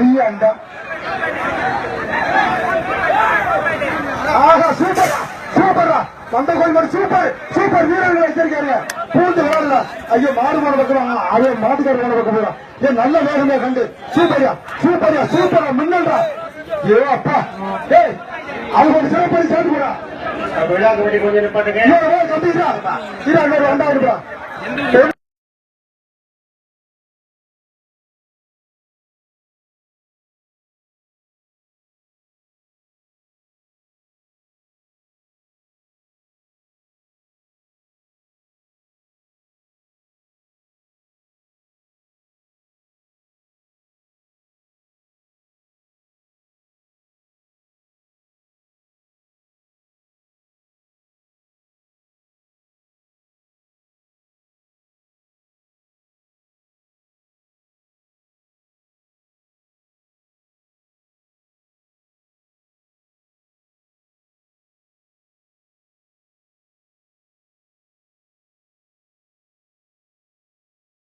பெரிய அண்டா. ஆஹா சூப்பர் சூப்பரா வந்த கோயில் சூப்பர் சூப்பர் வீரர்கள் வச்சிருக்காரு. பூந்து வரல ஐயோ மாடு போன பக்கம் அதே மாட்டுக்கார போன பக்கம் போறா. ஏன் நல்ல வேகமே கண்டு சூப்பரியா சூப்பரியா சூப்பரா மின்னல்டா. ஏ அப்பா ஏய் அவங்க ஒரு சிறப்படி சேர்த்து போறா. விழா கமிட்டி கொஞ்சம் நிப்பாட்டுங்க. கம்பிட்டா இரண்டாவது